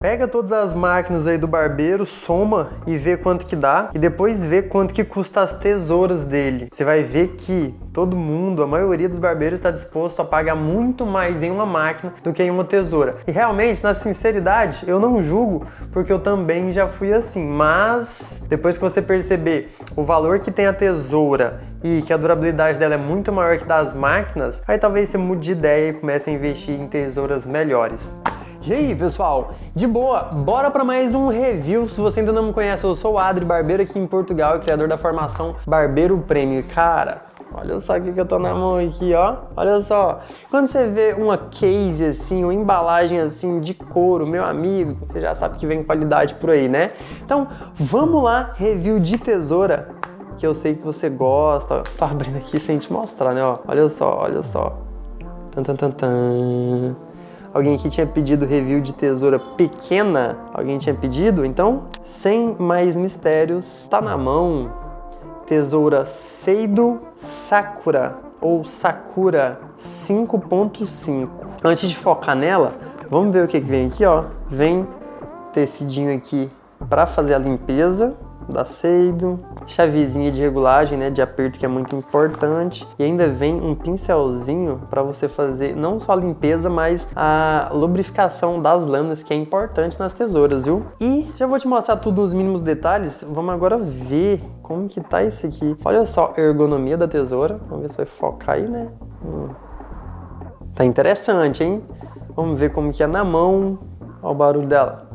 Pega todas as máquinas aí do barbeiro, soma e vê quanto que dá. E depois vê quanto que custa as tesouras dele. Você vai ver que todo mundo, a maioria dos barbeiros está disposto a pagar muito mais em uma máquina do que em uma tesoura. E realmente, na sinceridade, eu não julgo, porque eu também já fui assim. Mas depois que você perceber o valor que tem a tesoura e que a durabilidade dela é muito maior que das máquinas, aí talvez você mude de ideia e comece a investir em tesouras melhores. E aí, pessoal? De boa, bora para mais um review. Se você ainda não me conhece, eu sou o Adri, barbeiro aqui em Portugal e criador da formação Barbeiro Premium. Cara, olha só o que eu tô na mão aqui, ó. Olha só. Quando você vê uma case assim, uma embalagem assim de couro, meu amigo, você já sabe que vem qualidade por aí, né? Então, vamos lá, review de tesoura, que eu sei que você gosta. Tô abrindo aqui sem te mostrar, né? Ó, olha só, olha só. Tan, tan, tan, tan. Alguém aqui tinha pedido review de tesoura pequena? Alguém tinha pedido? Então, sem mais mistérios, tá na mão. Tesoura Seido Sakura ou Sakura 5.5. Antes de focar nela, vamos ver o que vem aqui, ó. Vem tecidinho aqui para fazer a limpeza da Seido, chavezinha de regulagem, né, de aperto, que é muito importante, e ainda vem um pincelzinho para você fazer não só a limpeza, mas a lubrificação das lâminas, que é importante nas tesouras, viu? E já vou te mostrar tudo nos mínimos detalhes. Vamos agora ver como que tá isso aqui. Olha só a ergonomia da tesoura. Vamos ver se vai focar aí, né? Tá interessante, hein? Vamos ver como que é na mão. Olha o barulho dela.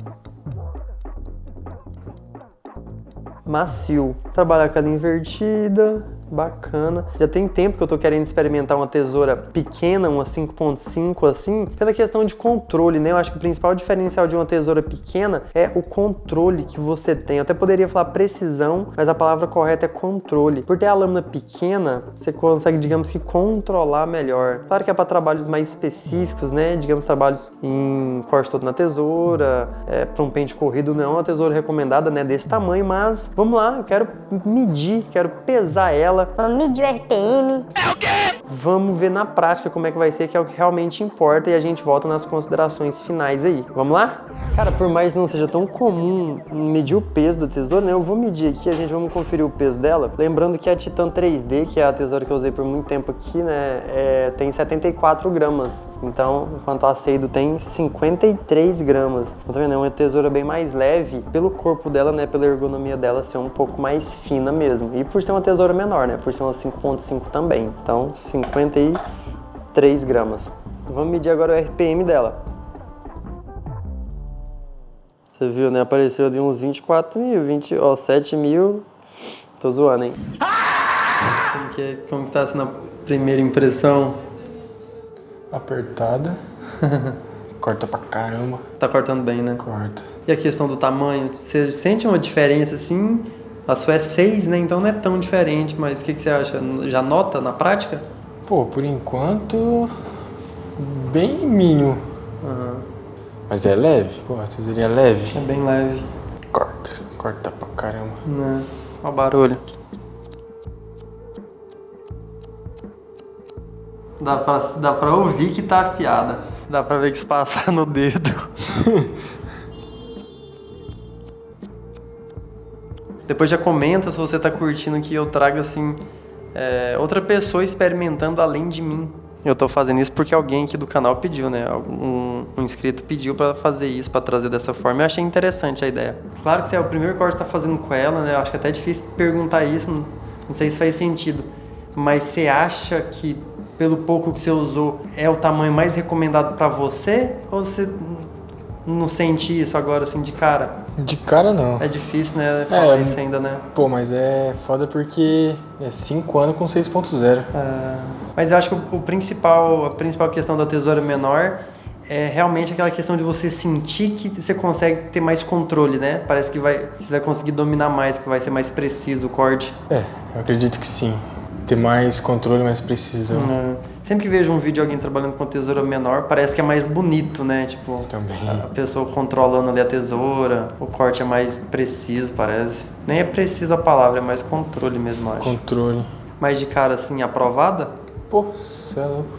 Macio. Trabalhar com ela invertida, bacana. Já tem tempo que eu tô querendo experimentar uma tesoura pequena, uma 5.5 assim, pela questão de controle, né? Eu acho que o principal diferencial de uma tesoura pequena é o controle que você tem. Eu até poderia falar precisão, mas a palavra correta é controle. Por ter a lâmina pequena, você consegue, digamos que, controlar melhor. Claro que é para trabalhos mais específicos, né? Digamos, trabalhos em corte todo na tesoura, para um pente corrido não é uma tesoura recomendada, né? Desse tamanho, mas vamos lá, eu quero medir, quero pesar ela. Vamos medir o RPM. É o quê? Vamos ver na prática como é que vai ser, que é o que realmente importa, e a gente volta nas considerações finais aí. Vamos lá? Cara, por mais não seja tão comum medir o peso da tesoura, né? Eu vou medir aqui, vamos conferir o peso dela. Lembrando que a Titan 3D, que é a tesoura que eu usei por muito tempo aqui, né? Tem 74 gramas. Então, enquanto a Seido tem 53 gramas. Tá vendo? É uma tesoura bem mais leve pelo corpo dela, né? Pela ergonomia dela ser um pouco mais fina mesmo. E por ser uma tesoura menor, né? Por ser uma 5.5 também. Então, 53 gramas. Vamos medir agora o RPM dela. Você viu, né? Apareceu ali uns 24 mil, 7 mil. Tô zoando, hein? Como que tá sendo a primeira impressão? Apertada. Corta pra caramba. Tá cortando bem, né? Corta. E a questão do tamanho? Você sente uma diferença assim? A sua é 6, né? Então não é tão diferente, mas o que você acha? Já nota na prática? Pô, por enquanto, bem mínimo. Uhum. Mas é leve? Pô, a tesourinha é leve. É bem leve. Corta pra caramba. Né? Olha o barulho. Dá pra ouvir que tá afiada. Dá pra ver que se passar no dedo. Depois já comenta se você tá curtindo que eu trago assim outra pessoa experimentando além de mim. Eu tô fazendo isso porque alguém aqui do canal pediu, né? Um inscrito pediu pra fazer isso, pra trazer dessa forma. Eu achei interessante a ideia. Claro que você é o primeiro corte que você tá fazendo com ela, né? Eu acho que é até difícil perguntar isso, não sei se faz sentido. Mas você acha que, pelo pouco que você usou, é o tamanho mais recomendado pra você? Ou você não sente isso agora, assim, de cara? De cara, não. É difícil, né? Falar isso ainda, né? Pô, mas é foda porque é 5 anos com 6.0. Mas eu acho que a principal questão da tesoura menor é realmente aquela questão de você sentir que você consegue ter mais controle, né? Parece que você vai conseguir dominar mais, que vai ser mais preciso o corte. Eu acredito que sim. Ter mais controle, mais precisão. Sempre que vejo um vídeo de alguém trabalhando com tesoura menor, parece que é mais bonito, né? Tipo, Também. a pessoa controlando ali a tesoura, o corte é mais preciso, parece. Nem é preciso a palavra, é mais controle mesmo, acho. Controle. Mas de cara, assim, aprovada? Pô, cê é louco.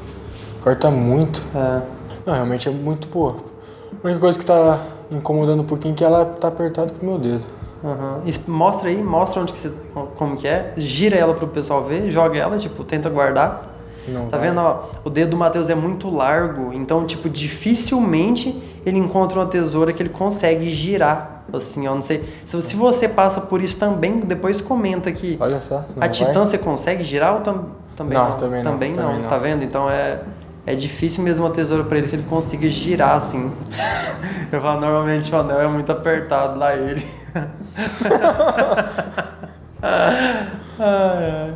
Corta muito. Não, realmente é muito boa. A única coisa que tá incomodando um pouquinho que ela tá apertada pro meu dedo. Uhum. Mostra aí, mostra onde que você, como que é, gira ela pro pessoal ver, joga ela, tipo, tenta guardar. Não Tá vai. vendo, ó, o dedo do Matheus é muito largo, então, tipo, dificilmente ele encontra uma tesoura que ele consegue girar, assim, ó, não sei, se você passa por isso também, depois comenta aqui. Olha só. Não A vai? Titã você consegue girar ou também Não, não? também não, Também também não. tá vendo? Então é difícil mesmo uma tesoura pra ele que ele consiga girar, assim. Eu falo, normalmente o anel é muito apertado lá ele. Ai, ai.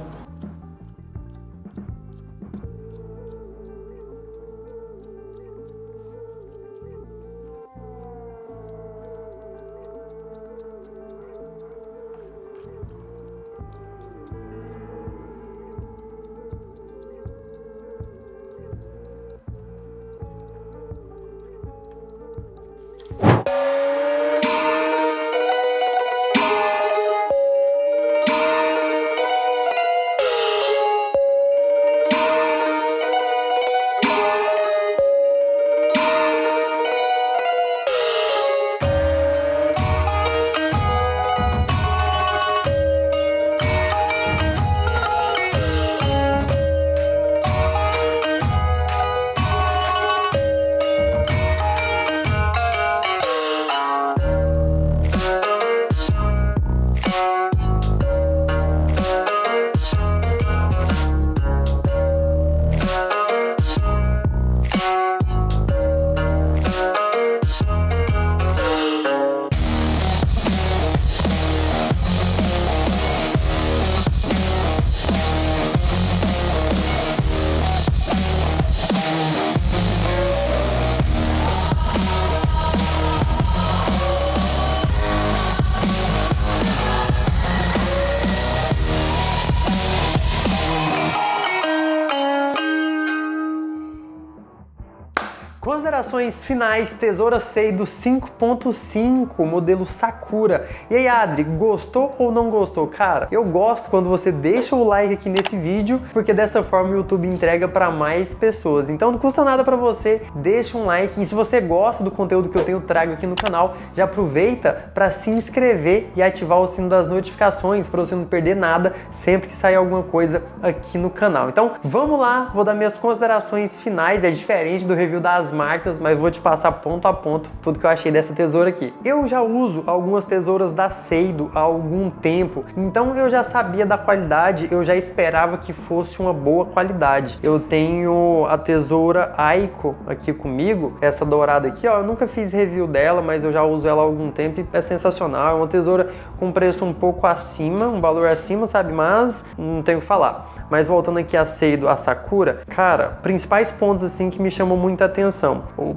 Considerações finais, tesoura Seido 5.5, modelo Sakura. E aí, Adri, gostou ou não gostou? Cara, eu gosto quando você deixa o like aqui nesse vídeo, porque dessa forma o YouTube entrega para mais pessoas. Então não custa nada para você, deixa um like. E se você gosta do conteúdo que eu trago aqui no canal, já aproveita para se inscrever e ativar o sino das notificações para você não perder nada sempre que sair alguma coisa aqui no canal. Então vamos lá, vou dar minhas considerações finais, é diferente do review das marcas, mas vou te passar ponto a ponto tudo que eu achei dessa tesoura aqui. Eu já uso algumas tesouras da Seido há algum tempo, então eu já sabia da qualidade, eu já esperava que fosse uma boa qualidade. Eu tenho a tesoura Aiko aqui comigo, essa dourada aqui, ó, eu nunca fiz review dela, mas eu já uso ela há algum tempo e é sensacional. É uma tesoura com preço um pouco acima, um valor acima, sabe, mas não tenho o que falar. Mas voltando aqui a Seido, a Sakura, cara, principais pontos assim que me chamam muita atenção.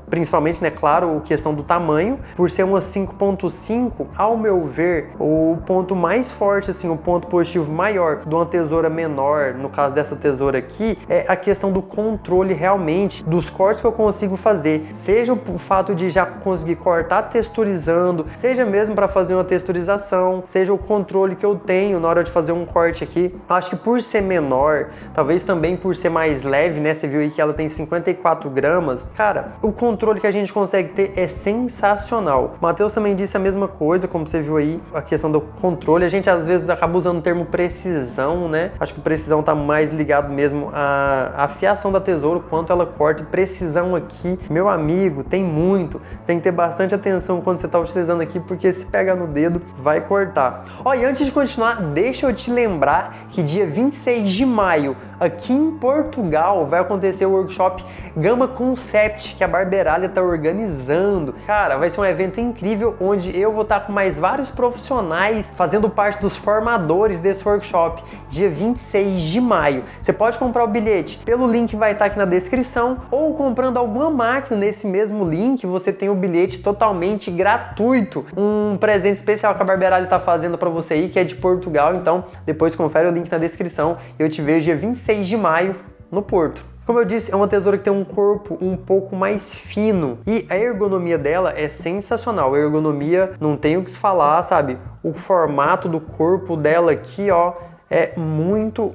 Principalmente, né, claro, a questão do tamanho, por ser uma 5.5, ao meu ver, o ponto mais forte, assim, o ponto positivo maior de uma tesoura menor, no caso dessa tesoura aqui, é a questão do controle realmente, dos cortes que eu consigo fazer, seja o fato de já conseguir cortar texturizando, seja mesmo para fazer uma texturização, seja o controle que eu tenho na hora de fazer um corte aqui. Acho que por ser menor, talvez também por ser mais leve, né, você viu aí que ela tem 54 gramas, cara, o controle que a gente consegue ter é sensacional. O Matheus também disse a mesma coisa, como você viu aí, a questão do controle. A gente às vezes acaba usando o termo precisão, né? Acho que precisão tá mais ligado mesmo à afiação da tesoura, o quanto ela corta. Precisão aqui, meu amigo, tem muito. Tem que ter bastante atenção quando você tá utilizando aqui, porque se pegar no dedo, vai cortar. Ó, e antes de continuar, deixa eu te lembrar que dia 26 de maio, aqui em Portugal, vai acontecer o workshop Gama Concept, que a Barberalha tá organizando. Cara, vai ser um evento incrível, onde eu vou estar com mais vários profissionais fazendo parte dos formadores desse workshop, dia 26 de maio. Você pode comprar o bilhete pelo link que vai estar aqui na descrição, ou comprando alguma máquina nesse mesmo link, você tem o bilhete totalmente gratuito. Um presente especial que a Barberalha tá fazendo para você aí, que é de Portugal, então depois confere o link na descrição. Eu te vejo dia 26 de maio no Porto. Como eu disse, é uma tesoura que tem um corpo um pouco mais fino e a ergonomia dela é sensacional. A ergonomia não tem o que se falar, sabe? O formato do corpo dela aqui, ó, é muito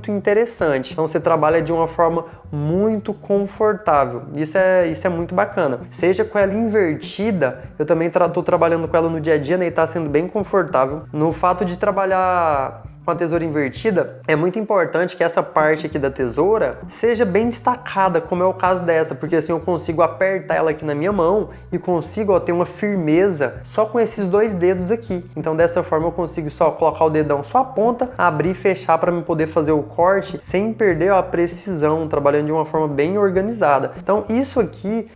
interessante. Então você trabalha de uma forma muito confortável. Isso é muito bacana. Seja com ela invertida, eu também tô trabalhando com ela no dia a dia, né, e tá sendo bem confortável. No fato de trabalhar com a tesoura invertida, é muito importante que essa parte aqui da tesoura seja bem destacada, como é o caso dessa, porque assim eu consigo apertar ela aqui na minha mão e consigo ter uma firmeza só com esses dois dedos aqui. Então dessa forma eu consigo só colocar o dedão só a ponta, abrir e fechar para me poder fazer o corte sem perder a precisão, trabalhando de uma forma bem organizada. Então isso aqui,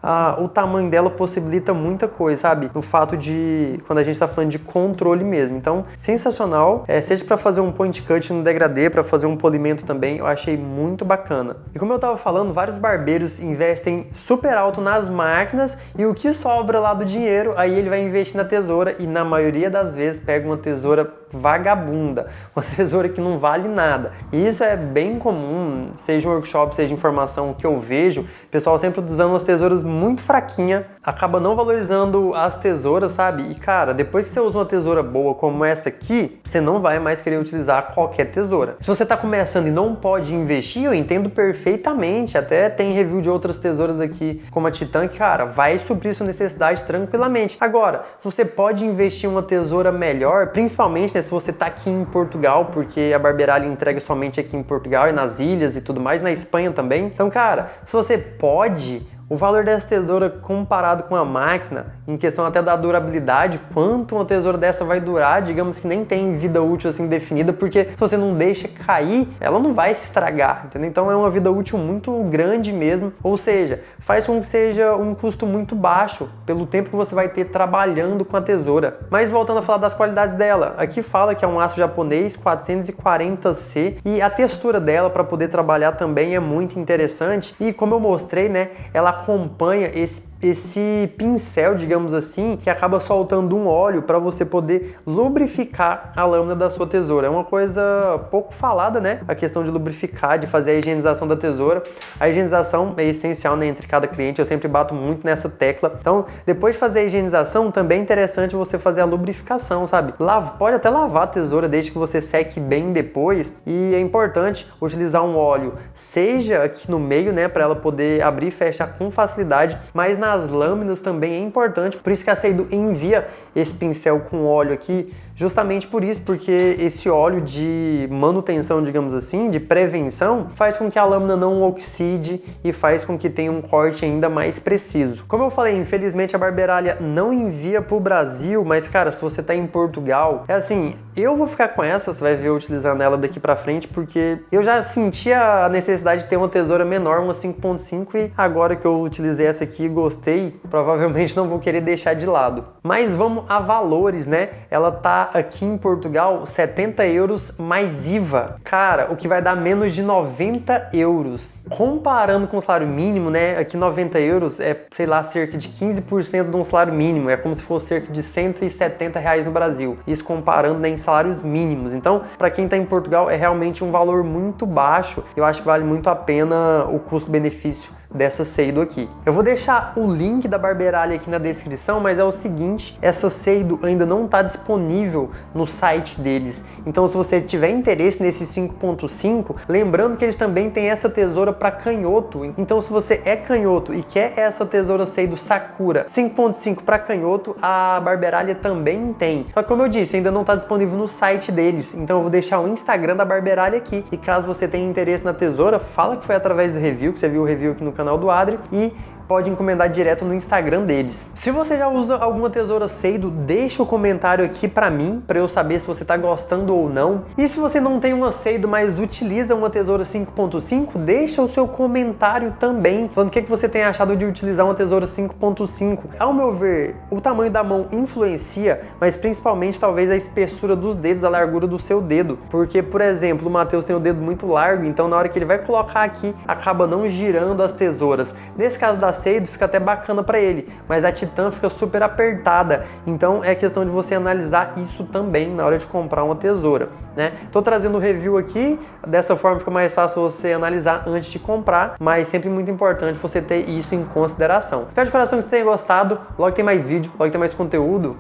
o tamanho dela possibilita muita coisa, sabe? No fato de, quando a gente está falando de controle mesmo. Então, sensacional, seja para fazer um point cut no degradê, para fazer um polimento também, eu achei muito bacana. E como eu tava falando, vários barbeiros investem super alto nas máquinas e o que sobra lá do dinheiro, aí ele vai investir na tesoura e na maioria das vezes pega uma tesoura vagabunda, uma tesoura que não vale nada. E isso é bem comum, seja um workshop, seja informação que eu vejo, o pessoal sempre usando umas tesouras muito fraquinha, acaba não valorizando as tesouras, sabe? E cara, depois que você usa uma tesoura boa como essa aqui, você não vai mais querer utilizar qualquer tesoura. Se você tá começando e não pode investir, eu entendo perfeitamente, até tem review de outras tesouras aqui, como a Titan, que cara, vai suprir sua necessidade tranquilamente. Agora, se você pode investir em uma tesoura melhor, principalmente, né, se você tá aqui em Portugal, porque a Barbeiralia entrega somente aqui em Portugal e nas ilhas e tudo mais, na Espanha também. Então, cara, se você pode, o valor dessa tesoura comparado com a máquina, em questão até da durabilidade, quanto uma tesoura dessa vai durar, digamos que nem tem vida útil assim definida, porque se você não deixa cair, ela não vai se estragar, entendeu? Então é uma vida útil muito grande mesmo, ou seja, faz com que seja um custo muito baixo pelo tempo que você vai ter trabalhando com a tesoura. Mas voltando a falar das qualidades dela, aqui fala que é um aço japonês 440C e a textura dela para poder trabalhar também é muito interessante e como eu mostrei, né, ela acompanha esse pincel, digamos assim, que acaba soltando um óleo para você poder lubrificar a lâmina da sua tesoura. É uma coisa pouco falada, né? A questão de lubrificar, de fazer a higienização da tesoura. A higienização é essencial, né, entre cada cliente, eu sempre bato muito nessa tecla. Então, depois de fazer a higienização, também é interessante você fazer a lubrificação, sabe? Pode até lavar a tesoura desde que você seque bem depois e é importante utilizar um óleo, seja aqui no meio, né, para ela poder abrir e fechar com facilidade, mas nas lâminas também é importante, por isso que a Seido envia esse pincel com óleo aqui, justamente por isso, porque esse óleo de manutenção, digamos assim, de prevenção, faz com que a lâmina não oxide e faz com que tenha um corte ainda mais preciso. Como eu falei, infelizmente a Barbeiralia não envia pro Brasil, mas cara, se você tá em Portugal, é assim, eu vou ficar com essa, você vai ver eu utilizando ela daqui pra frente, porque eu já sentia a necessidade de ter uma tesoura menor, uma 5.5, e agora que eu utilizei essa aqui e gostei, provavelmente não vou querer deixar de lado. Mas vamos a valores, né? Ela tá aqui em Portugal 70 euros mais IVA. Cara, o que vai dar menos de 90 euros. Comparando com o salário mínimo, né? Aqui 90 euros é, sei lá, cerca de 15% de um salário mínimo. É como se fosse cerca de 170 reais no Brasil. Isso comparando, né, em salários mínimos. Então, para quem tá em Portugal, é realmente um valor muito baixo. Eu acho que vale muito a pena o custo-benefício dessa Seido aqui. Eu vou deixar o link da Barbeiralia aqui na descrição, mas é o seguinte, essa Seido ainda não está disponível no site deles. Então se você tiver interesse nesse 5.5, lembrando que eles também têm essa tesoura para canhoto. Então se você é canhoto e quer essa tesoura Seido Sakura 5.5 para canhoto, a Barbeiralia também tem. Só que como eu disse, ainda não está disponível no site deles. Então eu vou deixar o Instagram da Barbeiralia aqui. E caso você tenha interesse na tesoura, fala que foi através do review, que você viu o review aqui no canal do Adri, e pode encomendar direto no Instagram deles. Se você já usa alguma tesoura Seido, deixa o comentário aqui pra mim, pra eu saber se você tá gostando ou não. E se você não tem uma Seido, mas utiliza uma tesoura 5.5, deixa o seu comentário também, falando o que você tem achado de utilizar uma tesoura 5.5. Ao meu ver, o tamanho da mão influencia, mas principalmente talvez a espessura dos dedos, a largura do seu dedo. Porque, por exemplo, o Matheus tem o dedo muito largo, então na hora que ele vai colocar aqui, acaba não girando as tesouras. Nesse caso da Seido fica até bacana para ele, mas a Titan fica super apertada, então é questão de você analisar isso também na hora de comprar uma tesoura, né? Tô trazendo o review aqui, dessa forma fica mais fácil você analisar antes de comprar, mas sempre muito importante você ter isso em consideração. Espero de coração que você tenha gostado, logo tem mais vídeo, logo tem mais conteúdo.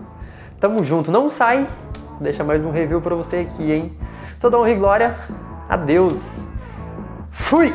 Tamo junto, não sai, deixa mais um review para você aqui, hein? Sou Dom Rui Glória. Adeus. Fui!